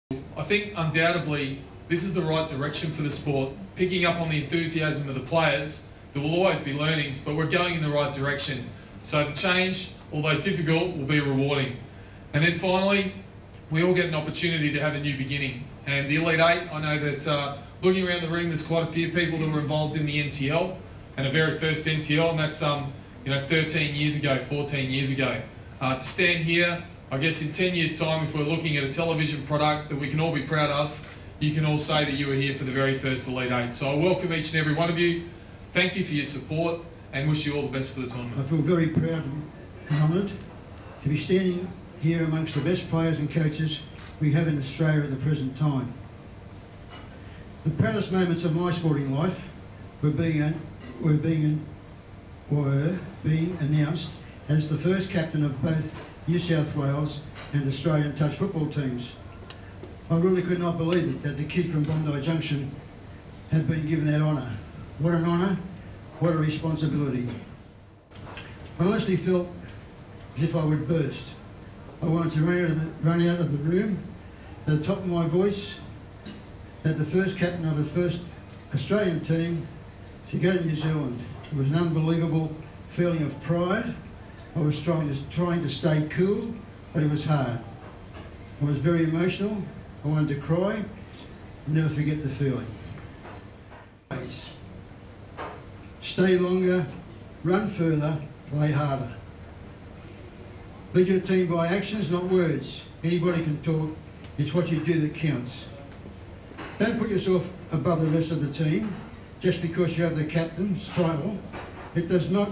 I think undoubtedly this is the right direction for the sport, picking up on the enthusiasm of the players. There will always be learnings, but we're going in the right direction. So the change, although difficult, will be rewarding. And then finally, we all get an opportunity to have a new beginning. And the Elite Eight, I know that looking around the ring, there's quite a few people that were involved in the NTL, and a very first NTL, and that's 13 years ago, 14 years ago. To stand here, I guess in 10 years' time, if we're looking at a television product that we can all be proud of, you can all say that you were here for the very first Elite Eight. So I welcome each and every one of you. Thank you for your support and wish you all the best for the tournament. I feel very proud and honoured to be standing here amongst the best players and coaches we have in Australia at the present time. The proudest moments of my sporting life were being announced as the first captain of both New South Wales and Australian touch football teams. I really could not believe it that the kid from Bondi Junction had been given that honour. What an honour, what a responsibility. I honestly felt as if I would burst. I wanted to run out of the room at the top of my voice that the first captain of the first Australian team to go to New Zealand. It was an unbelievable feeling of pride. I was trying to stay cool, but it was hard. I was very emotional. I wanted to cry. Never forget the feeling. Stay longer, run further, play harder. Lead your team by actions, not words. Anybody can talk. It's what you do that counts. Don't put yourself above the rest of the team just because you have the captain's title. It does not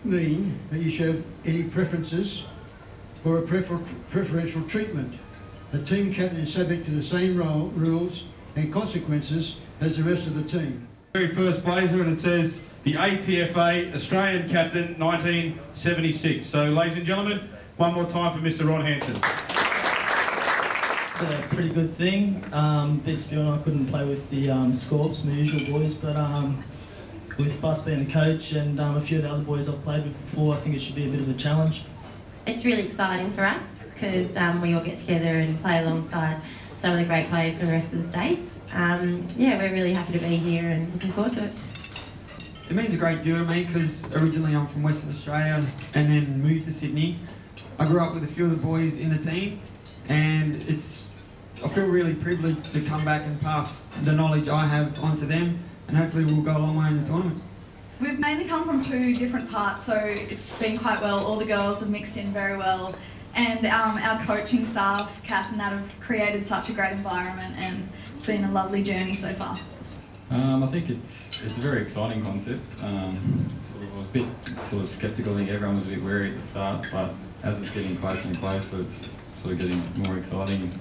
mean that you should have any preferences or a preferential treatment. A team captain is subject to the same rules and consequences as the rest of the team. Very first blazer, and it says the ATFA Australian Captain 1976. So ladies and gentlemen, one more time for Mr. Ron Hansen. It's a pretty good thing. Vince Bill and I couldn't play with the Scorps, my usual boys, but with Bus being the coach and a few of the other boys I've played with before, I think it should be a bit of a challenge. It's really exciting for us because we all get together and play alongside some of the great players from the rest of the states. We're really happy to be here and looking forward to it. It means a great deal to me because originally I'm from Western Australia and then moved to Sydney. I grew up with a few of the boys in the team, and I feel really privileged to come back and pass the knowledge I have onto them, and hopefully we'll go a long way in the tournament. We've mainly come from two different parts, so it's been quite well. All the girls have mixed in very well, and our coaching staff, Kath and that, have created such a great environment, and it's been a lovely journey so far. I think it's a very exciting concept. I was a bit sceptical. I think everyone was a bit wary at the start, but as it's getting closer and closer, it's sort of getting more exciting.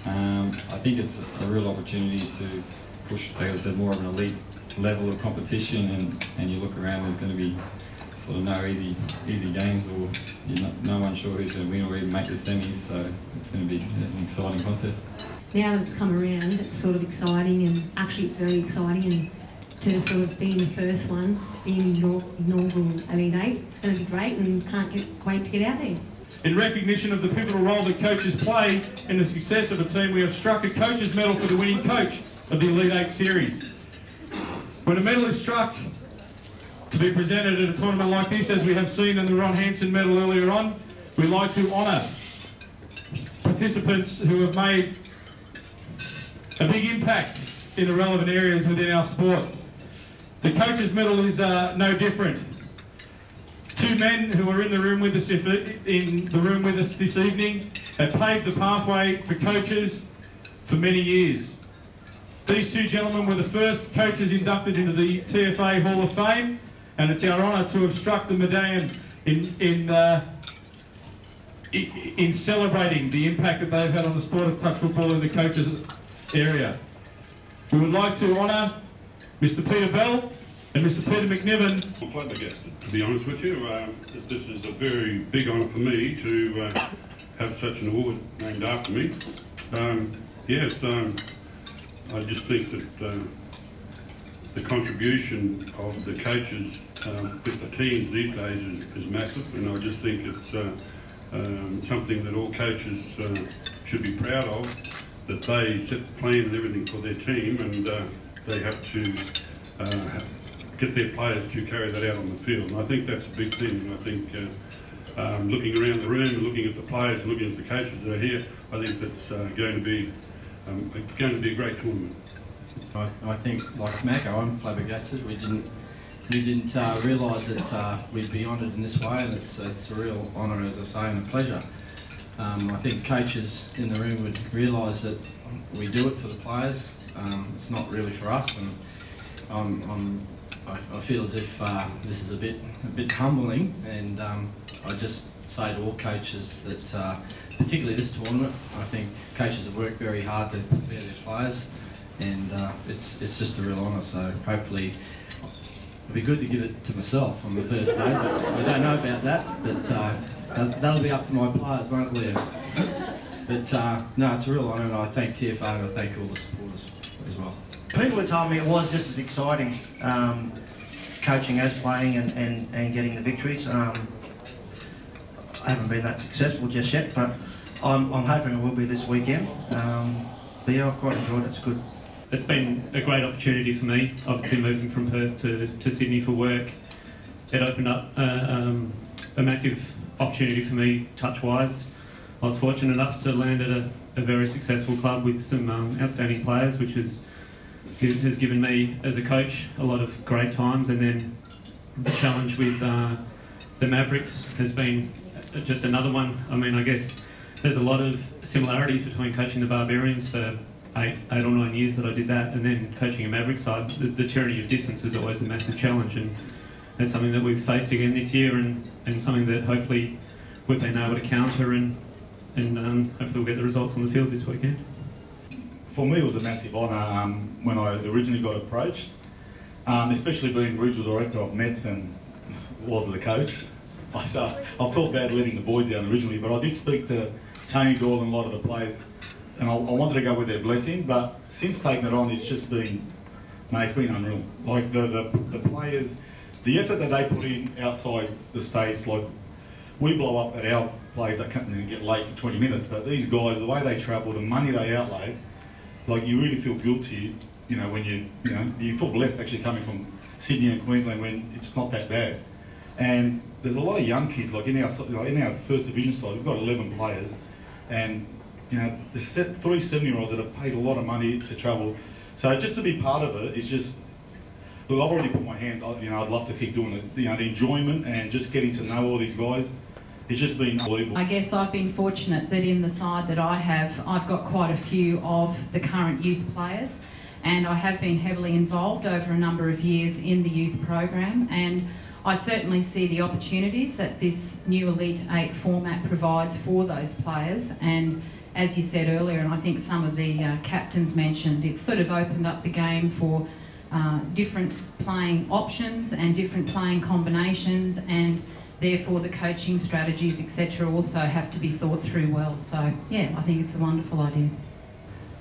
I think it's a real opportunity to push, like I said, more of an elite level of competition, and you look around, there's going to be sort of no easy games, or no one sure who's going to win or even make the semis, so it's going to be an exciting contest. Now that it's come around, it's sort of exciting, and actually it's very exciting, and to sort of be in the first one, being inaugural Elite Eight, it's going to be great, and can't wait to get out there. In recognition of the pivotal role that coaches play in the success of a team, we have struck a coach's medal for the winning coach of the Elite Eight series. When a medal is struck to be presented at a tournament like this, as we have seen in the Ron Hansen medal earlier on, we like to honour participants who have made a big impact in the relevant areas within our sport. The coach's medal is no different. Two men who are in the room with us this evening have paved the pathway for coaches for many years. These two gentlemen were the first coaches inducted into the TFA Hall of Fame, and it's our honour to have struck the medallion in celebrating the impact that they've had on the sport of touch football in the coaches area. We would like to honour Mr. Peter Bell and Mr. Peter McNiven. I'm flabbergasted, to be honest with you. This is a very big honour for me to have such an award named after me. I just think that the contribution of the coaches with the teams these days is massive, and I just think it's something that all coaches should be proud of. that they set the plan and everything for their team, and they have to get their players to carry that out on the field. And I think that's a big thing. And I think looking around the room and looking at the players and looking at the coaches that are here, I think that's going to be a great tournament. I think, like Mac, I'm flabbergasted. We didn't realise that we'd be honoured in this way, and it's a real honour, as I say, and a pleasure. I think coaches in the room would realise that we do it for the players. It's not really for us, and I feel as if this is a bit humbling, and I just say to all coaches that, particularly this tournament, I think coaches have worked very hard to prepare their players, and it's just a real honour. So hopefully it'd be good to give it to myself on the first day, but I don't know about that, but that'll be up to my players, won't it, Leah? But no, it's a real honour, and I thank TFA and I thank all the supporters as well. People have told me it was just as exciting coaching as playing and getting the victories. I haven't been that successful just yet, but I'm hoping it will be this weekend. But yeah, I've quite enjoyed it. It's good. It's been a great opportunity for me, obviously moving from Perth to Sydney for work. It opened up a massive opportunity for me touch-wise. I was fortunate enough to land at a very successful club with some outstanding players, which has given me, as a coach, a lot of great times. And then the challenge with the Mavericks has been just another one. I mean, I guess there's a lot of similarities between coaching the Barbarians for eight or 9 years that I did that, and then coaching a Mavericks side. The tyranny of distance is always a massive challenge, and it's something that we've faced again this year, and something that hopefully we've been able to counter, and hopefully we'll get the results on the field this weekend. For me, it was a massive honour when I originally got approached, especially being regional director of Mets and was the coach. I felt bad letting the boys down originally, but I did speak to Tony Doyle and a lot of the players, and I wanted to go with their blessing. But since taking it on, it's just been, mate, it's been unreal. Like the players, the effort that they put in outside the States, like we blow up at our players that come and get late for 20 minutes, but these guys, the way they travel, the money they outlay, like you really feel guilty, when you feel blessed actually coming from Sydney and Queensland when it's not that bad. And there's a lot of young kids, like in our first division side, we've got 11 players, and there's 3 7-year-olds that have paid a lot of money to travel. So just to be part of it is just, look, I've already put my hand, I'd love to keep doing it. The enjoyment and just getting to know all these guys, it's just been unbelievable. I guess I've been fortunate that in the side that I have, I've got quite a few of the current youth players, and I have been heavily involved over a number of years in the youth program, and I certainly see the opportunities that this new Elite 8 format provides for those players. And as you said earlier, and I think some of the captains mentioned, it's sort of opened up the game for different playing options and different playing combinations, and therefore the coaching strategies, etc., also have to be thought through well. So yeah, I think it's a wonderful idea.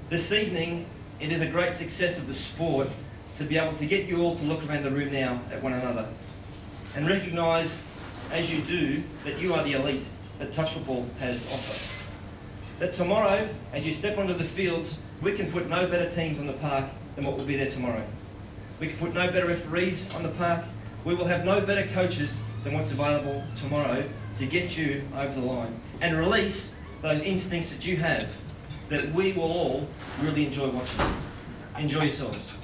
This evening, it is a great success of the sport to be able to get you all to look around the room now at one another and recognise, as you do, that you are the elite that touch football has to offer. That tomorrow, as you step onto the fields, we can put no better teams on the park than what will be there tomorrow. We can put no better referees on the park. We will have no better coaches than what's available tomorrow to get you over the line and release those instincts that you have that we will all really enjoy watching. Enjoy yourselves.